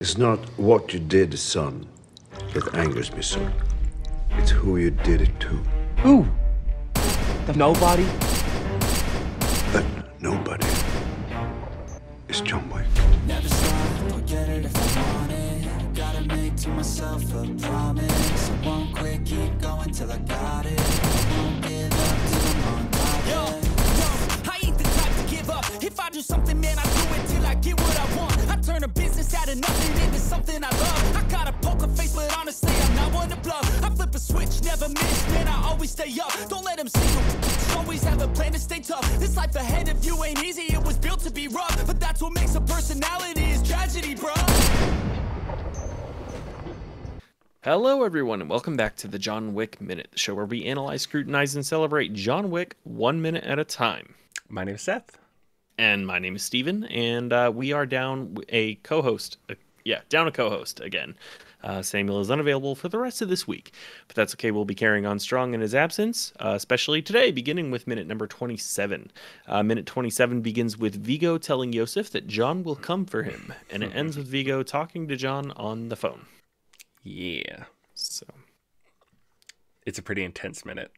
It's not what you did, son, that angers me, sir. It's who you did it to. Who? The nobody? That nobody is John Wick. Never stop, I'll get it if I want it. Gotta make to myself a promise. I won't quit, keep going till I got it. I won't give up till I'm on top. Yo, I ain't the type to give up. If I do something, man, I do it till I get what I want. I turn a business out of nothing into something I love. I got a poker face, but honestly, I'm not one to bluff. I flip a switch, never miss, man, I always stay up. Don't let them see you, always have a plan to stay tough. This life ahead of you ain't easy, it was built to be rough. But that's what makes a personality is tragedy, bro. Hello, everyone, and welcome back to the John Wick Minute, the show where we analyze, scrutinize, and celebrate John Wick 1 minute at a time. My name is Seth. And my name is Steven, and we are down a co-host. Down a co-host again. Samuel is unavailable for the rest of this week, but that's okay. We'll be carrying on strong in his absence, especially today, beginning with minute number 27. Minute 27 begins with Vigo telling Yosef that John will come for him, and it ends with Vigo talking to John on the phone. Yeah. So It's a pretty intense minute.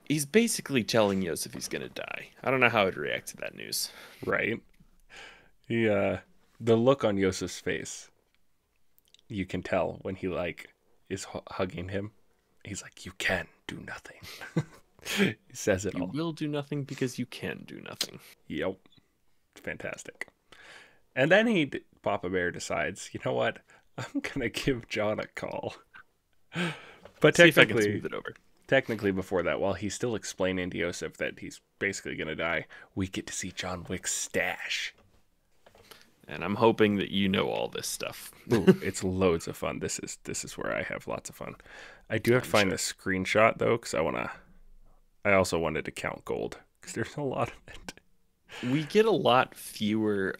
he's basically telling Yosef he's going to die. I don't know how I'd react to that news. Right? The look on Yosef's face, you can tell when he is hugging him. He's like, you can do nothing. He says it You all. will do nothing because you can do nothing. Yep. Fantastic. And then Papa Bear decides, you know what? I'm going to give John a call. But See if I can smooth it over. technically before that, while he's still explaining to Yosef that he's basically going to die, we get to see John Wick's stash. And I'm hoping that you know all this stuff. Ooh, it's loads of fun. This is where I have lots of fun. I do have to find the screenshot though, because I also wanted to count gold because there's a lot of it. We get a lot fewer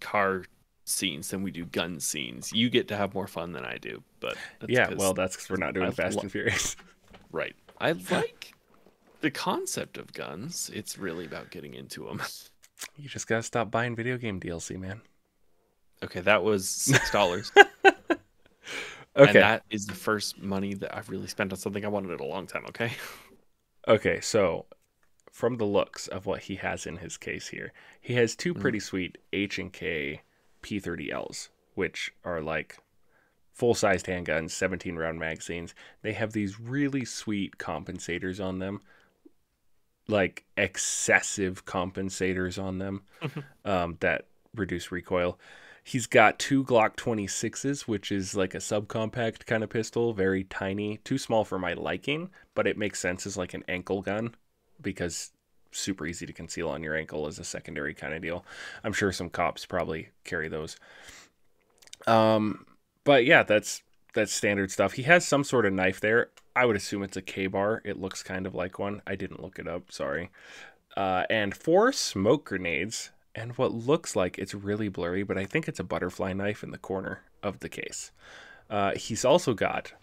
car scenes than we do gun scenes. You get to have more fun than I do, but That's because we're not doing Fast and Furious. Right. I like the concept of guns. It's really about getting into them. You just gotta stop buying video game DLC, man. Okay, that was $6. Okay, And that is the first money that I've really spent on something I wanted in a long time, okay? okay. So, from the looks of what he has in his case here, he has two pretty sweet H&K P30Ls, which are like full-sized handguns, 17-round magazines. They have these really sweet compensators on them, like excessive compensators on them that reduce recoil. He's got two Glock 26s, which is like a subcompact kind of pistol, very tiny, too small for my liking, but it makes sense as like an ankle gun because super easy to conceal on your ankle as a secondary kind of deal. I'm sure some cops probably carry those. But yeah, that's standard stuff. He has some sort of knife there. I would assume it's a K-bar. It looks kind of like one. I didn't look it up, sorry. And 4 smoke grenades, and what looks like, it's really blurry, but I think it's a butterfly knife in the corner of the case. He's also got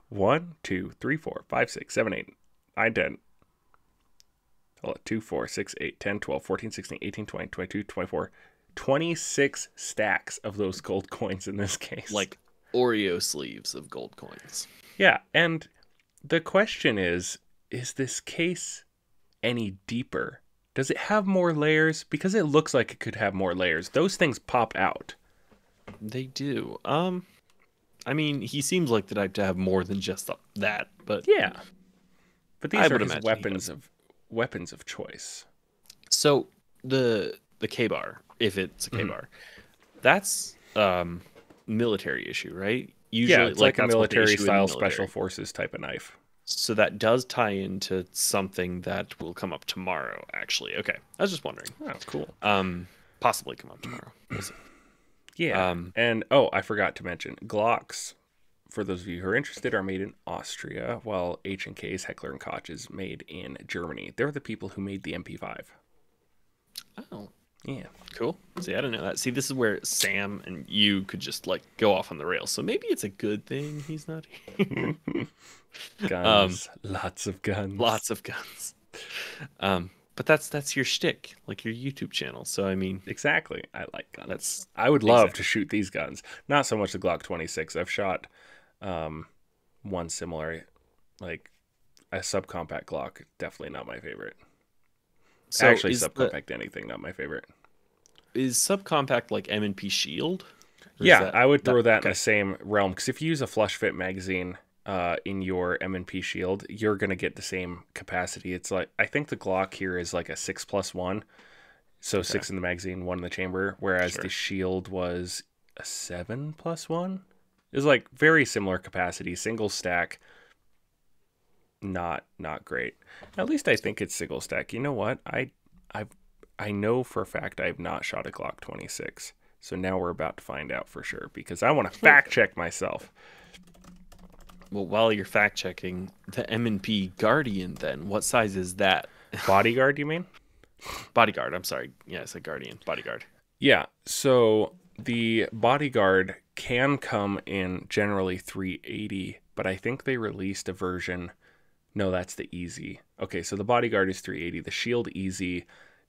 1, 2, 3, 4, 5, 6, 7, 8, 9, 10. 2, 4, 6, 8, 10, 12, 14, 16, 18, 20, 22, 24, 26 stacks of those gold coins in this case. Like Oreo sleeves of gold coins. Yeah, and the question is this case any deeper? Does it have more layers? Because it looks like it could have more layers. Those things pop out. They do. I mean, he seems like the type to have more than just that, but Yeah. But these I are would his imagine weapons of choice. So the K-bar, if it's a K-bar, that's military issue, right? Usually, Yeah, it's like a that's what they military issue in the style military. special forces type of knife. So that does tie into something that will come up tomorrow, actually. Okay, I was just wondering. Oh, cool. Possibly come up tomorrow. We'll see. Yeah. And I forgot to mention Glocks, for those of you who are interested, are made in Austria, while H&K's Heckler & Koch is made in Germany. They're the people who made the MP5. Oh, Yeah. cool. See, I didn't know that. See, this is where Sam and you could just like go off on the rails. So maybe it's a good thing he's not here. Guns. Lots of guns. Lots of guns. But that's your shtick, like your YouTube channel. So I mean, Exactly. I like guns. that's I would love to shoot these guns. Not so much the Glock 26. I've shot one similar, like a subcompact Glock. Definitely not my favorite. so Actually, is subcompact anything, not my favorite. is subcompact like M&P Shield? Or is Yeah, I would throw that in okay. the same realm because if you use a flush fit magazine in your M&P Shield, you're gonna get the same capacity. It's like I think the Glock here is like a 6+1, so 6 in the magazine, 1 in the chamber, whereas Sure. the Shield was a 7+1. It's like very similar capacity, single stack. Not great. At least I think it's single stack. You know what? I know for a fact I have not shot a Glock 26. So now we're about to find out for sure because I want to fact check myself. Well, while you're fact checking the M&P Guardian, then what size is that? Bodyguard, you mean? Bodyguard. I'm sorry. Yeah, I said Guardian. Bodyguard. Yeah. So the Bodyguard can come in generally 380, but I think they released a version. No, that's the Easy. Okay, so the Bodyguard is 380. The Shield Easy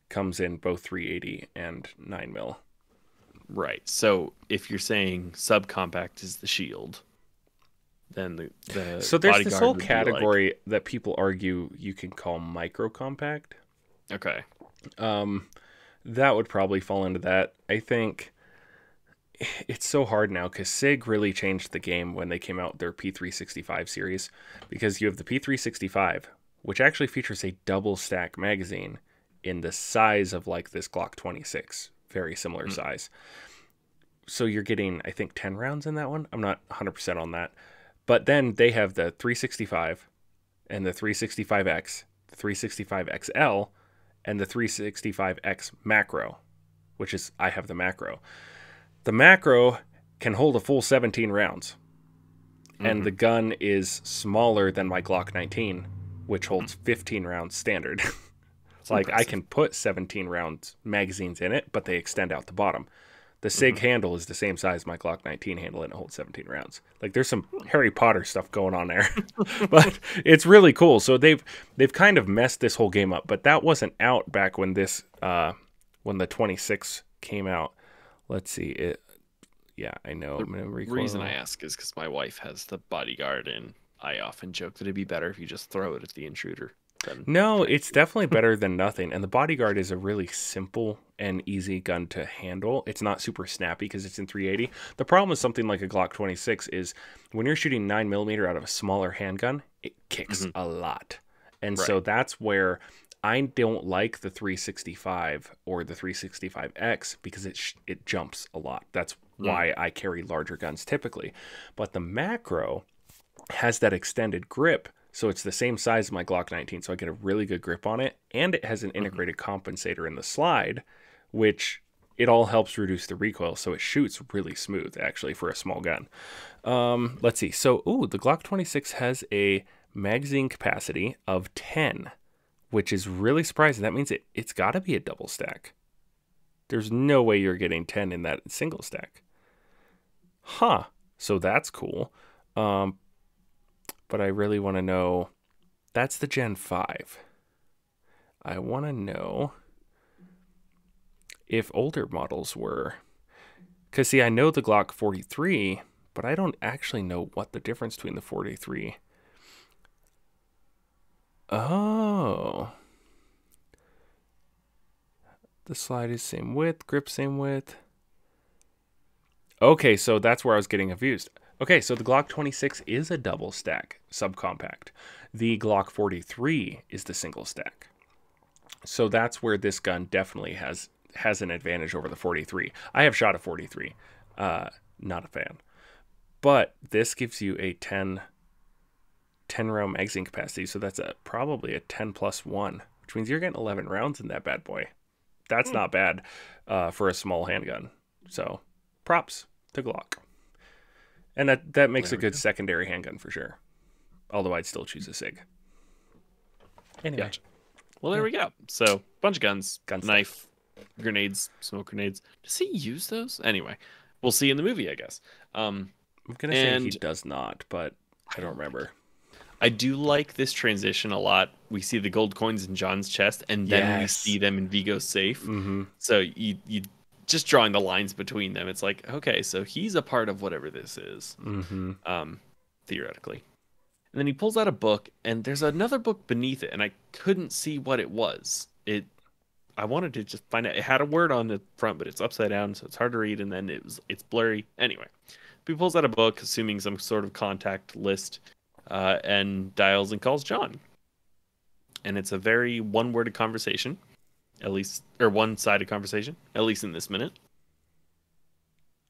comes in both 380 and 9mm. Right. So if you're saying subcompact is the Shield, then the So there's this Bodyguard whole would be category that people argue you can call micro compact. like, okay. That would probably fall into that. I think it's so hard now because SIG really changed the game when they came out with their P365 series because you have the P365, which actually features a double stack magazine in the size of like this Glock 26, very similar size. So you're getting, I think, 10 rounds in that one. I'm not 100% on that. But then they have the 365 and the 365X, the 365XL, and the 365X macro, which is, I have the macro. The macro can hold a full 17 rounds. And the gun is smaller than my Glock 19, which holds 15 rounds standard. Like I can put 17 round magazines in it, but they extend out the bottom. The SIG handle is the same size as my Glock 19 handle and it holds 17 rounds. Like there's some Harry Potter stuff going on there. But it's really cool. So they've kind of messed this whole game up, but that wasn't out back when this when the 26 came out. Let's see it. Yeah, I know. The reason I ask is because my wife has the Bodyguard, and I often joke that it'd be better if you just throw it at the intruder. No, it's definitely better than nothing. And the Bodyguard is a really simple and easy gun to handle. It's not super snappy because it's in 380. The problem with something like a Glock 26 is when you're shooting 9mm out of a smaller handgun, it kicks a lot. And so that's where I don't like the 365 or the 365X because it jumps a lot. That's why I carry larger guns typically. But the macro has that extended grip. So it's the same size as my Glock 19, so I get a really good grip on it. And it has an integrated compensator in the slide, which it all helps reduce the recoil. So it shoots really smooth, actually, for a small gun. Let's see. So, the Glock 26 has a magazine capacity of 10, which is really surprising. That means it's got to be a double stack. There's no way you're getting 10 in that single stack. Huh. So that's cool. But I really want to know, that's the Gen 5. I want to know if older models were, because see, I know the Glock 43, but I don't actually know what the difference between the 43. Oh. The slide is same width, grip same width. Okay, so that's where I was getting confused. Okay, so the Glock 26 is a double stack subcompact. The Glock 43 is the single stack. So that's where this gun definitely has an advantage over the 43. I have shot a 43. Not a fan. But this gives you a 10 round magazine capacity, so that's probably a 10+1, which means you're getting 11 rounds in that bad boy. That's not bad for a small handgun. So props to Glock. And that makes a good secondary handgun for sure. Although I'd still choose a SIG. Anyway. Gotcha. Well, there we go. So, bunch of guns, Gun knife, grenades, smoke grenades. Does he use those? Anyway, we'll see in the movie, I guess. I'm going to say he does not, but I don't remember. I do like this transition a lot. We see the gold coins in John's chest, and then we see them in Vigo's safe. Mm-hmm. So you just drawing the lines between them. It's like, okay, so he's a part of whatever this is, theoretically. And then he pulls out a book, and there's another book beneath it, and I couldn't see what it was. I wanted to just find out. It had a word on the front, but it's upside down, so it's hard to read, and then it's blurry. Anyway, he pulls out a book, assuming some sort of contact list, and dials and calls John. And it's a very one-worded conversation, at least, or one-sided conversation, at least in this minute.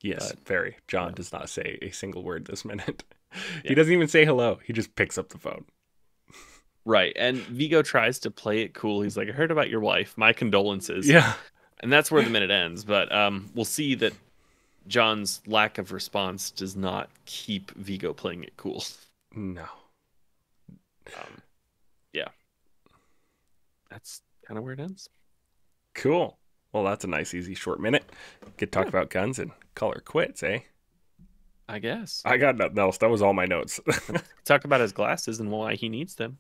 Yes, very. John does not say a single word this minute. He doesn't even say hello. He just picks up the phone. Right. And Vigo tries to play it cool. He's like, I heard about your wife. My condolences. Yeah. And that's where the minute ends. But we'll see that John's lack of response does not keep Vigo playing it cool. No. Yeah. That's kind of where it ends. Cool. Well, that's a nice, easy, short minute. Get to talk about guns and call her quits, eh? I guess. I got nothing else. That was all my notes. Talk about his glasses and why he needs them.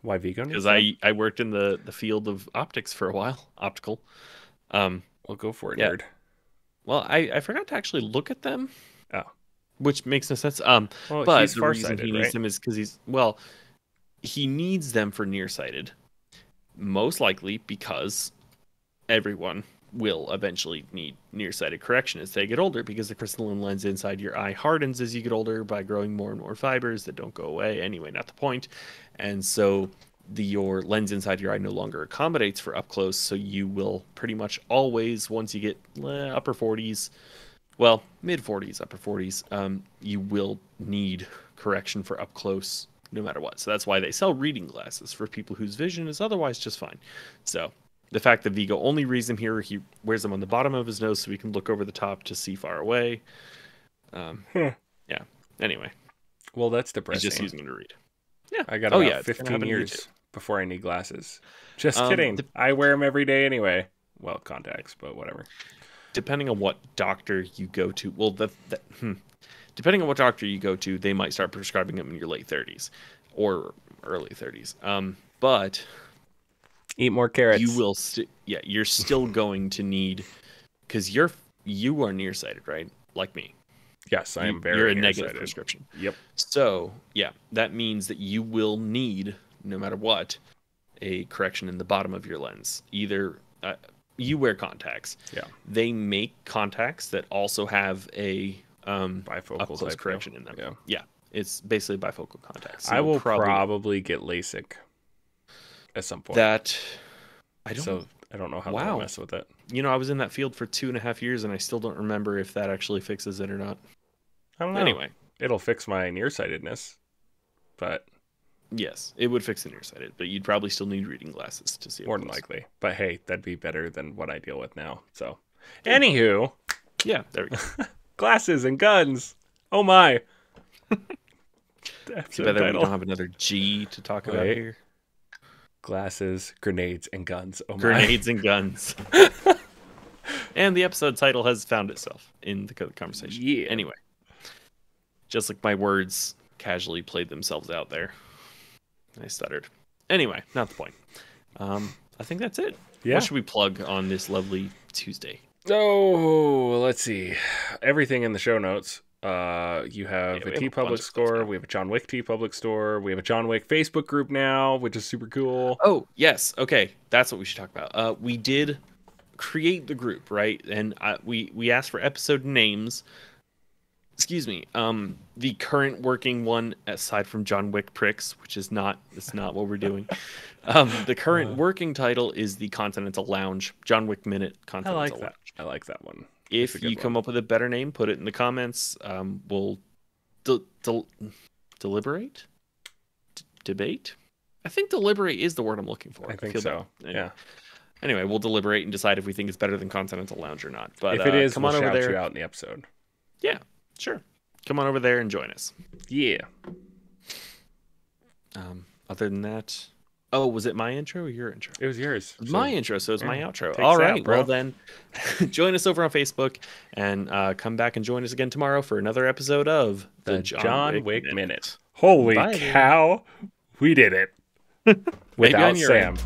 Why Vigo needs Because them? I worked in the field of optics for a while. Optical. Well, go for it, nerd. Well, I forgot to actually look at them. Oh. Which makes no sense. Well, But he's the reason farsighted, he needs right? them is because he needs them for nearsighted. Most likely because everyone will eventually need nearsighted correction as they get older, because the crystalline lens inside your eye hardens as you get older by growing more and more fibers that don't go away. Anyway, not the point. And so your lens inside your eye no longer accommodates for up close, so you will pretty much always, once you get upper 40s, well, mid 40s, upper 40s, you will need correction for up close no matter what. So that's why they sell reading glasses for people whose vision is otherwise just fine. So the fact that Vigo only reads them here, he wears them on the bottom of his nose so he can look over the top to see far away. Yeah. Anyway. Well, that's He's depressing. just using them to read. Yeah. I got Oh, about yeah, it's gonna 15 happen to you years too. before I need glasses. Just kidding. I wear them every day anyway. Well, contacts, but whatever. Depending on what doctor you go to, depending on what doctor you go to, they might start prescribing them in your late 30s or early 30s. But Eat more carrots. you will you're still going to need, because you are nearsighted, right? Like me. Yes, I am very You're a nearsighted. negative prescription. Yep. So yeah, that means that you will need, no matter what, a correction in the bottom of your lens. Either you wear contacts. Yeah. They make contacts that also have a Bifocal up close type correction deal. in them. Yeah. Yeah, it's basically bifocal contacts. So I will you'll probably get LASIK at some point. that. I don't. So I don't know how Wow. to mess with it. I was in that field for 2.5 years, and I still don't remember if that actually fixes it or not. I don't know. Anyway, It'll fix my nearsightedness, but yes, it would fix the nearsighted, but you'd probably still need reading glasses to see it. more than close. likely. But hey, that'd be better than what I deal with now. So, anywho, Yeah, there we go. glasses and guns. Oh my. Too Episode bad that we title. don't have another G to talk about Right. here. Glasses, grenades, and guns. Oh my. Grenades and guns. And the episode title has found itself in the conversation. Yeah. Anyway, just like my words casually played themselves out there. I stuttered. Anyway, not the point. I think that's it. Yeah. What should we plug on this lovely Tuesday? Oh, let's see. Everything in the show notes. You have Yeah, a we have a bunch TeePublic of stuff store. now. We have a John Wick TeePublic store. We have a John Wick Facebook group now, which is super cool. Oh, yes. Okay. That's what we should talk about. We did create the group, right? And we asked for episode names. Excuse me. The current working one, aside from John Wick Pricks, which is not what we're doing. The current working title is the Continental Lounge, John Wick Minute I Continental like Lounge. that. I like that one. If That's a good you come up with a better name, put it in the comments. We'll deliberate? Debate? I think deliberate is the word I'm looking for. I think feel so. that. Yeah. Anyway, we'll deliberate and decide if we think it's better than Continental Lounge or not. But If it is, come we'll on over shout there. you out in the episode. Yeah, sure. Come on over there and join us. Yeah. Other than that, oh, was it my intro or your intro? It was yours. It was my intro, so it's my yeah, outro. take All us right, out, bro. well then, join us over on Facebook and come back and join us again tomorrow for another episode of The John Wick Minute. Minute. Holy Bye, cow. We did it. Maybe Without on your Sam. end.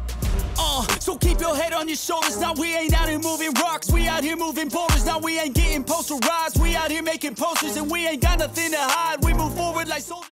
So keep your head on your shoulders. Now we ain't out here moving rocks. We out here moving boulders. Now we ain't getting posterized. We out here making posters and we ain't got nothing to hide. We move forward like soldiers.